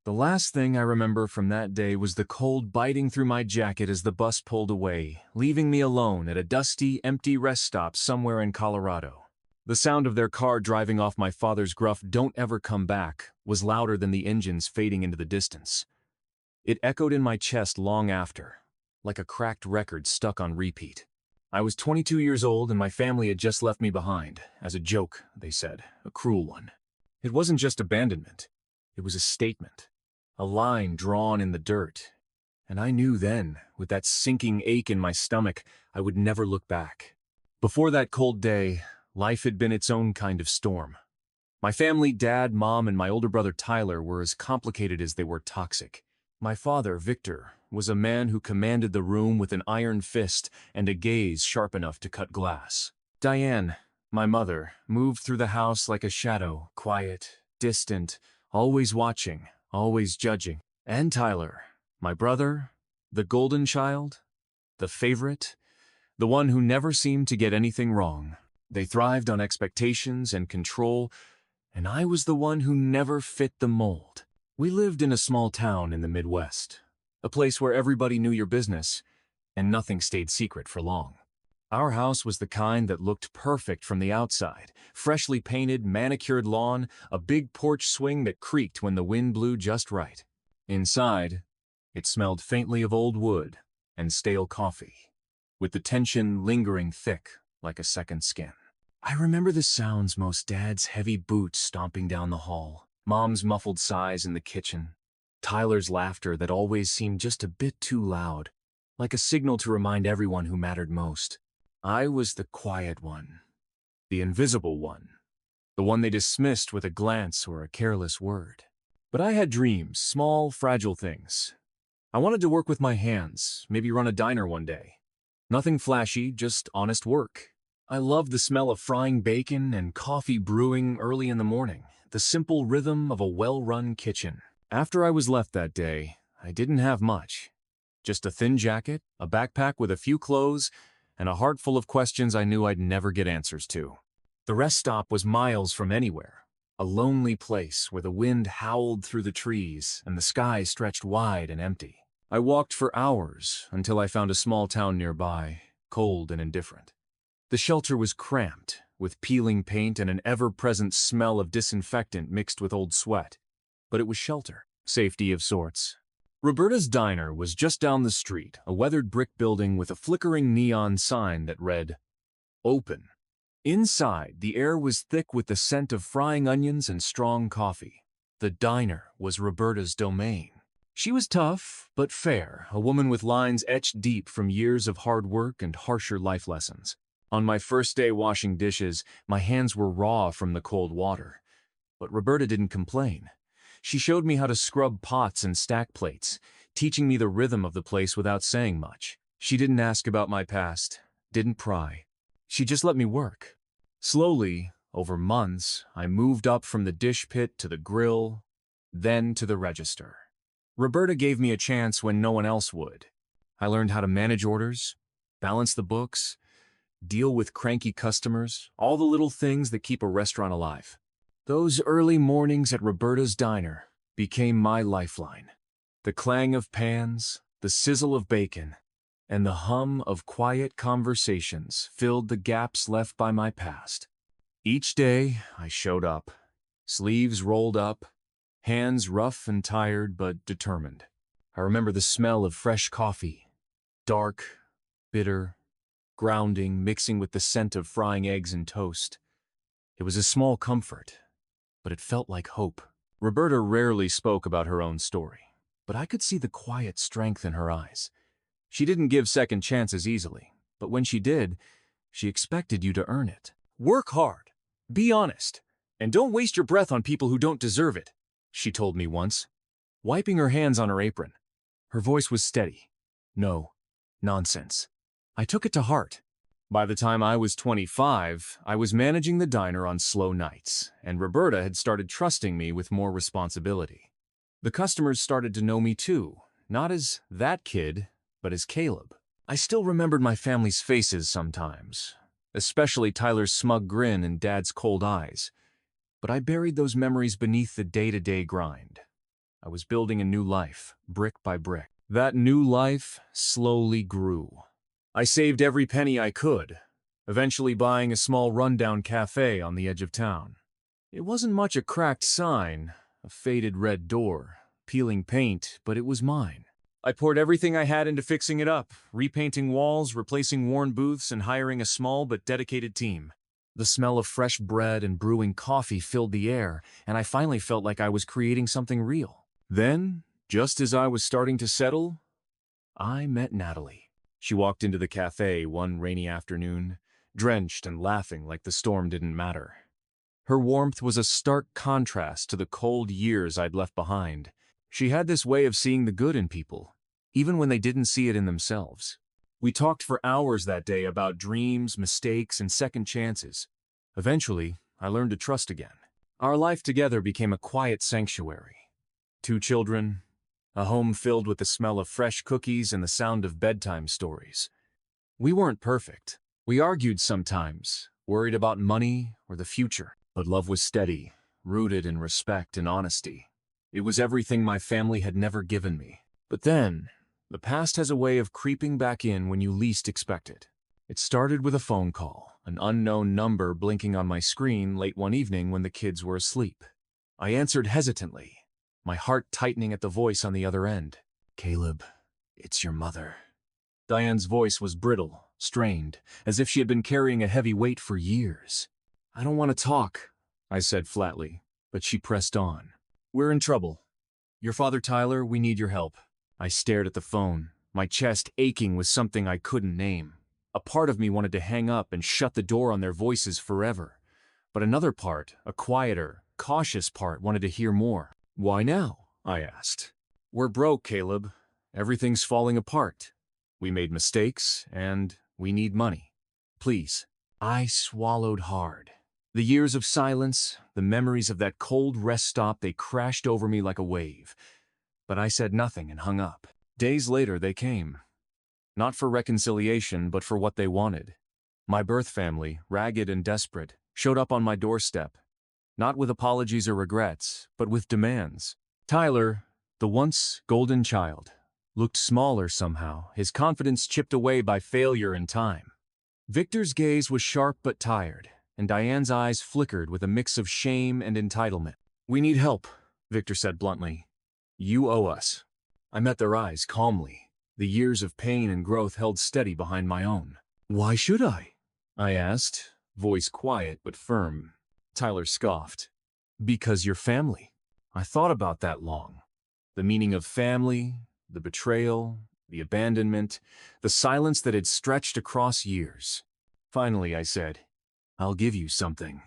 The last thing I remember from that day was the cold biting through my jacket as the bus pulled away, leaving me alone at a dusty, empty rest stop somewhere in Colorado. The sound of their car driving off my father's gruff "Don't ever come back" was louder than the engines fading into the distance. It echoed in my chest long after, like a cracked record stuck on repeat. I was 22 years old and my family had just left me behind, as a joke, they said, a cruel one. It wasn't just abandonment, it was a statement. A line drawn in the dirt. And I knew then, with that sinking ache in my stomach, I would never look back. Before that cold day, life had been its own kind of storm. My family, dad, mom, and my older brother Tyler were as complicated as they were toxic. My father, Victor, was a man who commanded the room with an iron fist and a gaze sharp enough to cut glass. Diane, my mother, moved through the house like a shadow, quiet, distant, always watching, always judging. And Tyler, my brother, the golden child, the favorite, the one who never seemed to get anything wrong. They thrived on expectations and control, and I was the one who never fit the mold. We lived in a small town in the Midwest, a place where everybody knew your business, and nothing stayed secret for long. Our house was the kind that looked perfect from the outside. Freshly painted, manicured lawn, a big porch swing that creaked when the wind blew just right. Inside, it smelled faintly of old wood and stale coffee, with the tension lingering thick like a second skin. I remember the sounds: most Dad's heavy boots stomping down the hall, Mom's muffled sighs in the kitchen, Tyler's laughter that always seemed just a bit too loud, like a signal to remind everyone who mattered most. I was the quiet one, the invisible one, the one they dismissed with a glance or a careless word. But I had dreams, small, fragile things. I wanted to work with my hands, maybe run a diner one day. Nothing flashy, just honest work. I loved the smell of frying bacon and coffee brewing early in the morning, the simple rhythm of a well-run kitchen. After I was left that day, I didn't have much. Just a thin jacket, a backpack with a few clothes, and a heart full of questions I knew I'd never get answers to. The rest stop was miles from anywhere, a lonely place where the wind howled through the trees and the sky stretched wide and empty. I walked for hours until I found a small town nearby, cold and indifferent. The shelter was cramped, with peeling paint and an ever-present smell of disinfectant mixed with old sweat. But it was shelter, safety of sorts. Roberta's Diner was just down the street, a weathered brick building with a flickering neon sign that read, "Open." Inside, the air was thick with the scent of frying onions and strong coffee. The diner was Roberta's domain. She was tough, but fair, a woman with lines etched deep from years of hard work and harsher life lessons. On my first day washing dishes, my hands were raw from the cold water. But Roberta didn't complain. She showed me how to scrub pots and stack plates, teaching me the rhythm of the place without saying much. She didn't ask about my past, didn't pry. She just let me work. Slowly, over months, I moved up from the dish pit to the grill, then to the register. Roberta gave me a chance when no one else would. I learned how to manage orders, balance the books, deal with cranky customers, all the little things that keep a restaurant alive. Those early mornings at Roberta's Diner became my lifeline. The clang of pans, the sizzle of bacon, and the hum of quiet conversations filled the gaps left by my past. Each day, I showed up, sleeves rolled up, hands rough and tired but determined. I remember the smell of fresh coffee, dark, bitter, grounding, mixing with the scent of frying eggs and toast. It was a small comfort, but it felt like hope. Roberta rarely spoke about her own story, but I could see the quiet strength in her eyes. She didn't give second chances easily, but when she did, she expected you to earn it. "Work hard, be honest, and don't waste your breath on people who don't deserve it," she told me once, wiping her hands on her apron. Her voice was steady. No nonsense. I took it to heart. By the time I was 25, I was managing the diner on slow nights, and Roberta had started trusting me with more responsibility. The customers started to know me too, not as that kid, but as Caleb. I still remembered my family's faces sometimes, especially Tyler's smug grin and Dad's cold eyes, but I buried those memories beneath the day-to-day grind. I was building a new life, brick by brick. That new life slowly grew. I saved every penny I could, eventually buying a small rundown cafe on the edge of town. It wasn't much a cracked sign, a faded red door, peeling paint, but it was mine. I poured everything I had into fixing it up, repainting walls, replacing worn booths, and hiring a small but dedicated team. The smell of fresh bread and brewing coffee filled the air, and I finally felt like I was creating something real. Then, just as I was starting to settle, I met Natalie. She walked into the cafe one rainy afternoon, drenched and laughing like the storm didn't matter. Her warmth was a stark contrast to the cold years I'd left behind. She had this way of seeing the good in people, even when they didn't see it in themselves. We talked for hours that day about dreams, mistakes, and second chances. Eventually, I learned to trust again. Our life together became a quiet sanctuary. 2 children, a home filled with the smell of fresh cookies and the sound of bedtime stories. We weren't perfect. We argued sometimes, worried about money or the future. But love was steady, rooted in respect and honesty. It was everything my family had never given me. But then, the past has a way of creeping back in when you least expect it. It started with a phone call, an unknown number blinking on my screen late one evening when the kids were asleep. I answered hesitantly, my heart tightening at the voice on the other end. "Caleb, it's your mother." Diane's voice was brittle, strained, as if she had been carrying a heavy weight for years. "I don't want to talk," I said flatly, but she pressed on. "We're in trouble. Your father Tyler, we need your help." I stared at the phone, my chest aching with something I couldn't name. A part of me wanted to hang up and shut the door on their voices forever. But another part, a quieter, cautious part, wanted to hear more. "Why now?" I asked. "We're broke, Caleb. Everything's falling apart. We made mistakes, and we need money. Please." I swallowed hard. The years of silence, the memories of that cold rest stop, they crashed over me like a wave. But I said nothing and hung up. Days later, they came. Not for reconciliation, but for what they wanted. My birth family, ragged and desperate, showed up on my doorstep. Not with apologies or regrets, but with demands. Tyler, the once golden child, looked smaller somehow, his confidence chipped away by failure and time. Victor's gaze was sharp but tired, and Diane's eyes flickered with a mix of shame and entitlement. "We need help," Victor said bluntly. "You owe us." I met their eyes calmly, the years of pain and growth held steady behind my own. "Why should I?" I asked, voice quiet but firm. Tyler scoffed. "Because you're family." I thought about that long. The meaning of family, the betrayal, the abandonment, the silence that had stretched across years. Finally, I said, "I'll give you something.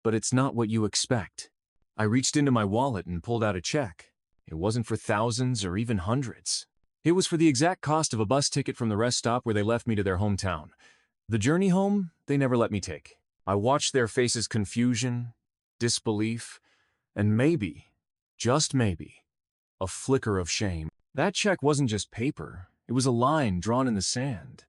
But it's not what you expect." I reached into my wallet and pulled out a check. It wasn't for thousands or even hundreds. It was for the exact cost of a bus ticket from the rest stop where they left me to their hometown. The journey home, they never let me take. I watched their faces' confusion, disbelief, and maybe, just maybe, a flicker of shame. That check wasn't just paper. It was a line drawn in the sand.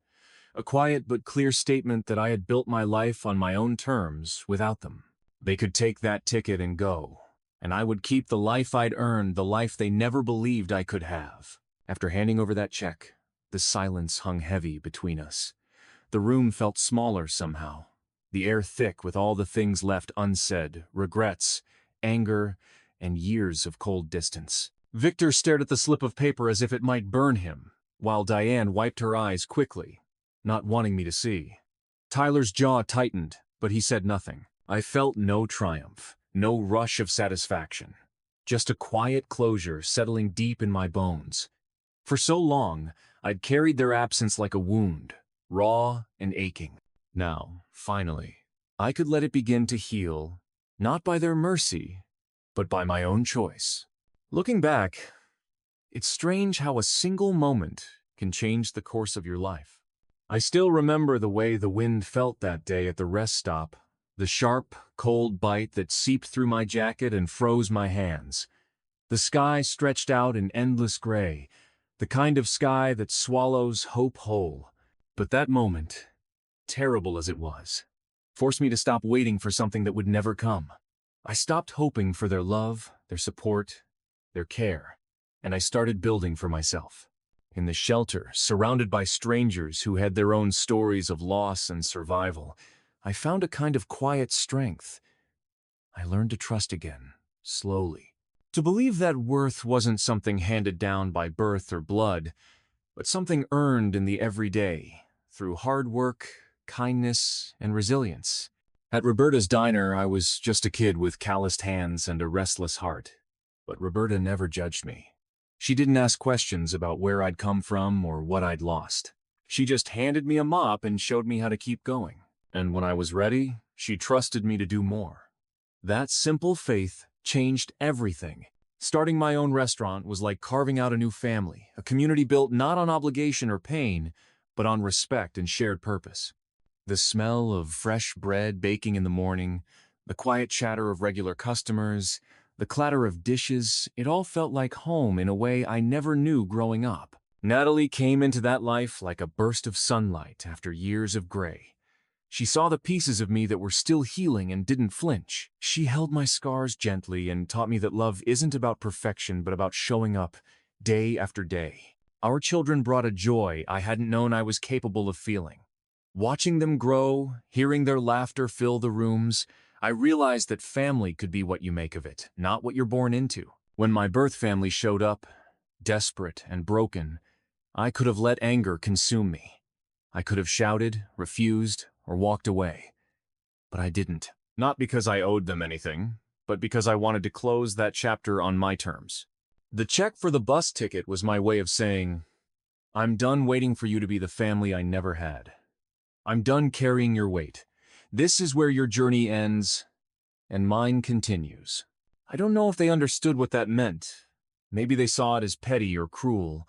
A quiet but clear statement that I had built my life on my own terms without them. They could take that ticket and go, and I would keep the life I'd earned, the life they never believed I could have. After handing over that check, the silence hung heavy between us. The room felt smaller somehow, the air thick with all the things left unsaid, regrets, anger, and years of cold distance. Victor stared at the slip of paper as if it might burn him, while Diane wiped her eyes quickly, not wanting me to see. Tyler's jaw tightened, but he said nothing. I felt no triumph, no rush of satisfaction. Just a quiet closure settling deep in my bones. For so long, I'd carried their absence like a wound, raw and aching. Now, finally, I could let it begin to heal, not by their mercy, but by my own choice. Looking back, it's strange how a single moment can change the course of your life. I still remember the way the wind felt that day at the rest stop, the sharp, cold bite that seeped through my jacket and froze my hands. The sky stretched out in endless gray, the kind of sky that swallows hope whole. But that moment, terrible as it was, forced me to stop waiting for something that would never come. I stopped hoping for their love, their support, their care, and I started building for myself. In the shelter, surrounded by strangers who had their own stories of loss and survival, I found a kind of quiet strength. I learned to trust again, slowly. To believe that worth wasn't something handed down by birth or blood, but something earned in the everyday, through hard work, kindness, and resilience. At Roberta's diner, I was just a kid with calloused hands and a restless heart. But Roberta never judged me. She didn't ask questions about where I'd come from or what I'd lost. She just handed me a mop and showed me how to keep going. And when I was ready, she trusted me to do more. That simple faith changed everything. Starting my own restaurant was like carving out a new family, a community built not on obligation or pain, but on respect and shared purpose. The smell of fresh bread baking in the morning, the quiet chatter of regular customers, the clatter of dishes, it all felt like home in a way I never knew growing up. Natalie came into that life like a burst of sunlight after years of gray. She saw the pieces of me that were still healing and didn't flinch. She held my scars gently and taught me that love isn't about perfection but about showing up day after day. Our children brought a joy I hadn't known I was capable of feeling. Watching them grow, hearing their laughter fill the rooms, I realized that family could be what you make of it, not what you're born into. When my birth family showed up, desperate and broken, I could have let anger consume me. I could have shouted, refused, or walked away. But I didn't. Not because I owed them anything, but because I wanted to close that chapter on my terms. The check for the bus ticket was my way of saying, I'm done waiting for you to be the family I never had. I'm done carrying your weight. This is where your journey ends, and mine continues. I don't know if they understood what that meant. Maybe they saw it as petty or cruel,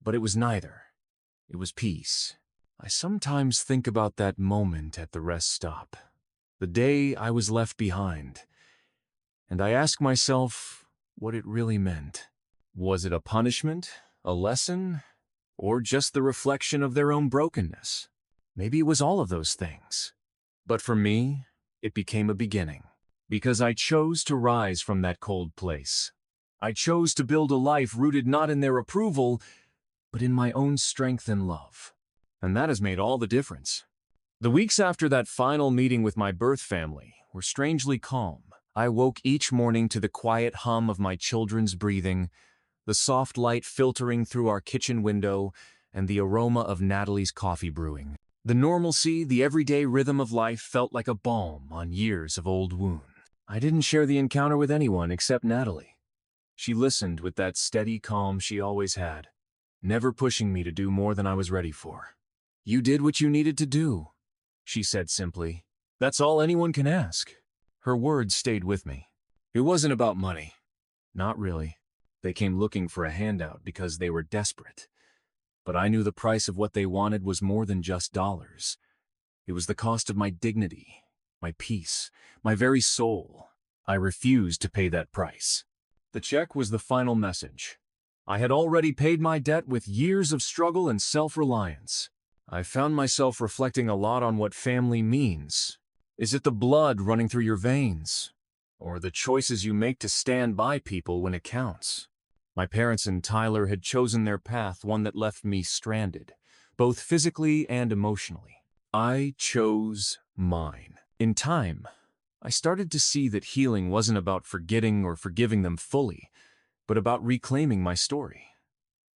but it was neither. It was peace. I sometimes think about that moment at the rest stop, the day I was left behind, and I ask myself what it really meant. Was it a punishment, a lesson, or just the reflection of their own brokenness? Maybe it was all of those things. But for me, it became a beginning, because I chose to rise from that cold place. I chose to build a life rooted not in their approval, but in my own strength and love. And that has made all the difference. The weeks after that final meeting with my birth family were strangely calm. I woke each morning to the quiet hum of my children's breathing, the soft light filtering through our kitchen window, and the aroma of Natalie's coffee brewing. The normalcy, the everyday rhythm of life felt like a balm on years of old wound. I didn't share the encounter with anyone except Natalie. She listened with that steady calm she always had, never pushing me to do more than I was ready for. You did what you needed to do, she said simply. That's all anyone can ask. Her words stayed with me. It wasn't about money. Not really. They came looking for a handout because they were desperate. But I knew the price of what they wanted was more than just dollars. It was the cost of my dignity, my peace, my very soul. I refused to pay that price. The check was the final message. I had already paid my debt with years of struggle and self-reliance. I found myself reflecting a lot on what family means. Is it the blood running through your veins? Or the choices you make to stand by people when it counts? My parents and Tyler had chosen their path, one that left me stranded, both physically and emotionally. I chose mine. In time, I started to see that healing wasn't about forgetting or forgiving them fully, but about reclaiming my story.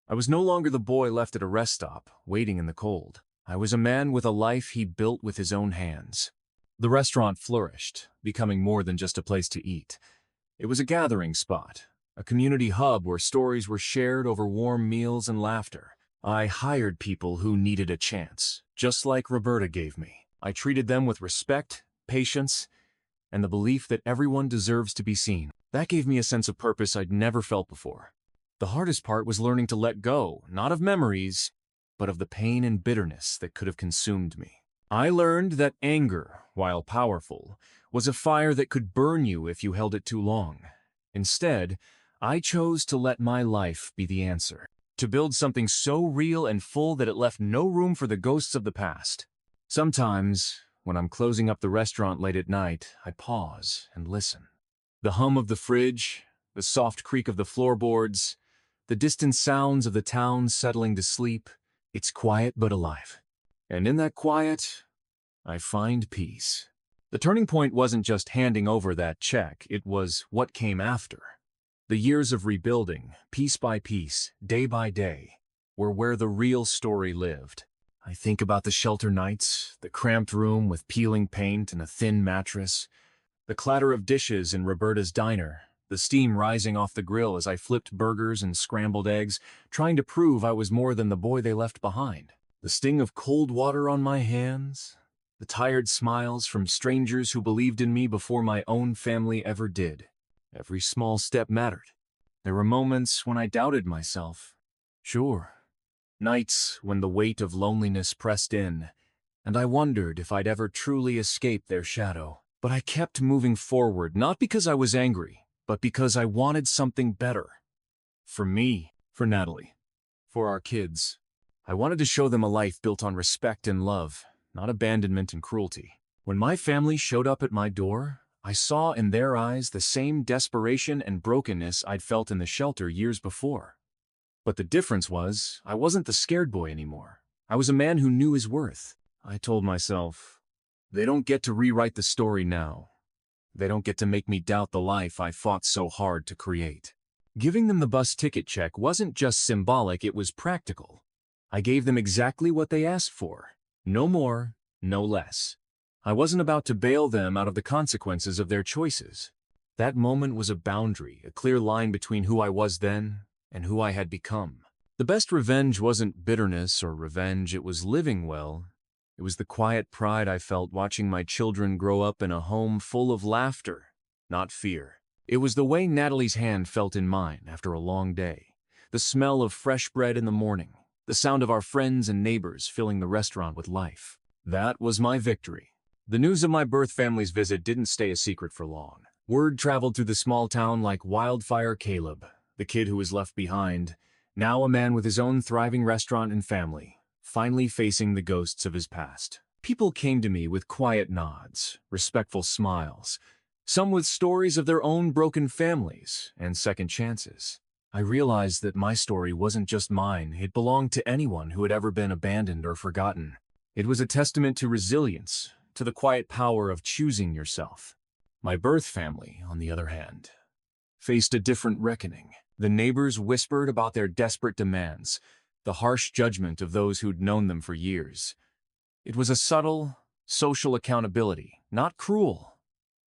I was no longer the boy left at a rest stop, waiting in the cold. I was a man with a life he built with his own hands. The restaurant flourished, becoming more than just a place to eat. It was a gathering spot, a community hub where stories were shared over warm meals and laughter. I hired people who needed a chance, just like Roberta gave me. I treated them with respect, patience, and the belief that everyone deserves to be seen. That gave me a sense of purpose I'd never felt before. The hardest part was learning to let go, not of memories, but of the pain and bitterness that could have consumed me. I learned that anger, while powerful, was a fire that could burn you if you held it too long. Instead, I chose to let my life be the answer, to build something so real and full that it left no room for the ghosts of the past. Sometimes, when I'm closing up the restaurant late at night, I pause and listen. The hum of the fridge, the soft creak of the floorboards, the distant sounds of the town settling to sleep. It's quiet but alive. And in that quiet, I find peace. The turning point wasn't just handing over that check, it was what came after. The years of rebuilding, piece by piece, day by day, were where the real story lived. I think about the shelter nights, the cramped room with peeling paint and a thin mattress, the clatter of dishes in Roberta's diner, the steam rising off the grill as I flipped burgers and scrambled eggs, trying to prove I was more than the boy they left behind. The sting of cold water on my hands, the tired smiles from strangers who believed in me before my own family ever did. Every small step mattered. There were moments when I doubted myself. Sure. Nights when the weight of loneliness pressed in, and I wondered if I'd ever truly escape their shadow. But I kept moving forward, not because I was angry, but because I wanted something better. For me, for Natalie, for our kids. I wanted to show them a life built on respect and love, not abandonment and cruelty. When my family showed up at my door, I saw in their eyes the same desperation and brokenness I'd felt in the shelter years before. But the difference was, I wasn't the scared boy anymore. I was a man who knew his worth. I told myself, they don't get to rewrite the story now. They don't get to make me doubt the life I fought so hard to create. Giving them the bus ticket check wasn't just symbolic, it was practical. I gave them exactly what they asked for. No more, no less. I wasn't about to bail them out of the consequences of their choices. That moment was a boundary, a clear line between who I was then and who I had become. The best revenge wasn't bitterness or revenge, it was living well. It was the quiet pride I felt watching my children grow up in a home full of laughter, not fear. It was the way Natalie's hand felt in mine after a long day, the smell of fresh bread in the morning, the sound of our friends and neighbors filling the restaurant with life. That was my victory. The news of my birth family's visit didn't stay a secret for long. Word traveled through the small town like wildfire. Caleb, the kid who was left behind, now a man with his own thriving restaurant and family, finally facing the ghosts of his past. People came to me with quiet nods, respectful smiles, some with stories of their own broken families and second chances. I realized that my story wasn't just mine, it belonged to anyone who had ever been abandoned or forgotten. It was a testament to resilience, to the quiet power of choosing yourself. My birth family, on the other hand, faced a different reckoning. The neighbors whispered about their desperate demands, the harsh judgment of those who'd known them for years. It was a subtle, social accountability, not cruel,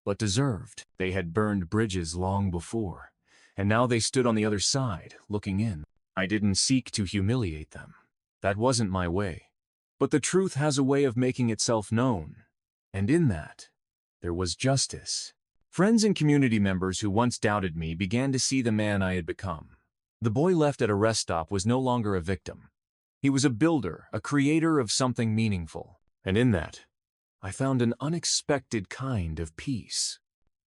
but deserved. They had burned bridges long before, and now they stood on the other side, looking in. I didn't seek to humiliate them. That wasn't my way. But the truth has a way of making itself known, and in that, there was justice. Friends and community members who once doubted me began to see the man I had become. The boy left at a rest stop was no longer a victim. He was a builder, a creator of something meaningful. And in that, I found an unexpected kind of peace.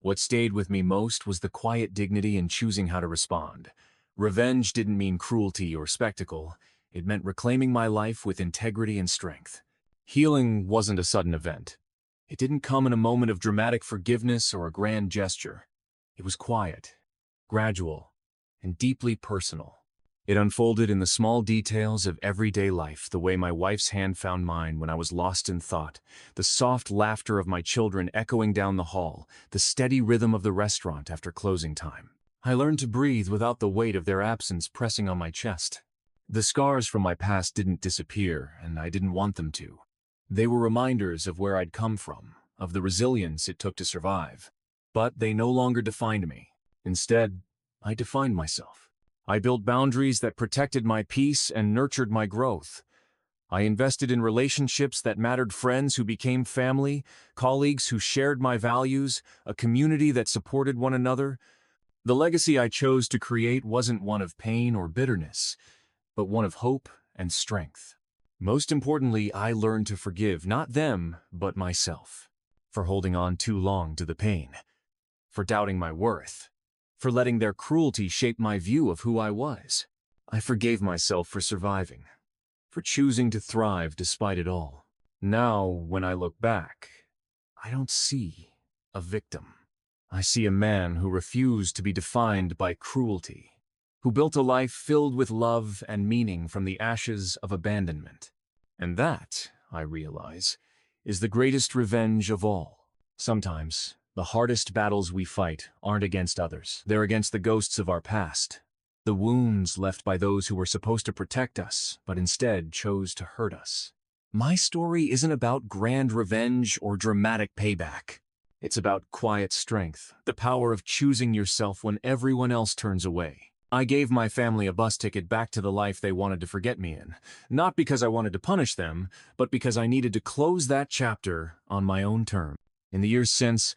What stayed with me most was the quiet dignity in choosing how to respond. Revenge didn't mean cruelty or spectacle. It meant reclaiming my life with integrity and strength. Healing wasn't a sudden event. It didn't come in a moment of dramatic forgiveness or a grand gesture. It was quiet, gradual, and deeply personal. It unfolded in the small details of everyday life, the way my wife's hand found mine when I was lost in thought, the soft laughter of my children echoing down the hall, the steady rhythm of the restaurant after closing time. I learned to breathe without the weight of their absence pressing on my chest. The scars from my past didn't disappear, and I didn't want them to. They were reminders of where I'd come from, of the resilience it took to survive. But they no longer defined me. Instead, I defined myself. I built boundaries that protected my peace and nurtured my growth. I invested in relationships that mattered, friends who became family, colleagues who shared my values, a community that supported one another. The legacy I chose to create wasn't one of pain or bitterness, but one of hope and strength. Most importantly, I learned to forgive not them, but myself, for holding on too long to the pain, for doubting my worth, for letting their cruelty shape my view of who I was. I forgave myself for surviving, for choosing to thrive despite it all. Now, when I look back, I don't see a victim. I see a man who refused to be defined by cruelty, who built a life filled with love and meaning from the ashes of abandonment. And that, I realize, is the greatest revenge of all. Sometimes, the hardest battles we fight aren't against others. They're against the ghosts of our past, the wounds left by those who were supposed to protect us, but instead chose to hurt us. My story isn't about grand revenge or dramatic payback. It's about quiet strength, the power of choosing yourself when everyone else turns away. I gave my family a bus ticket back to the life they wanted to forget me in, not because I wanted to punish them, but because I needed to close that chapter on my own terms. In the years since,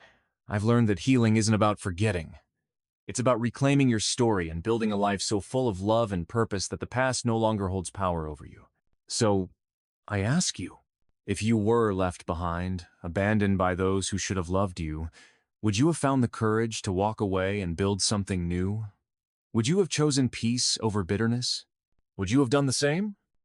I've learned that healing isn't about forgetting. It's about reclaiming your story and building a life so full of love and purpose that the past no longer holds power over you. So, I ask you, if you were left behind, abandoned by those who should have loved you, would you have found the courage to walk away and build something new? Would you have chosen peace over bitterness? Would you have done the same?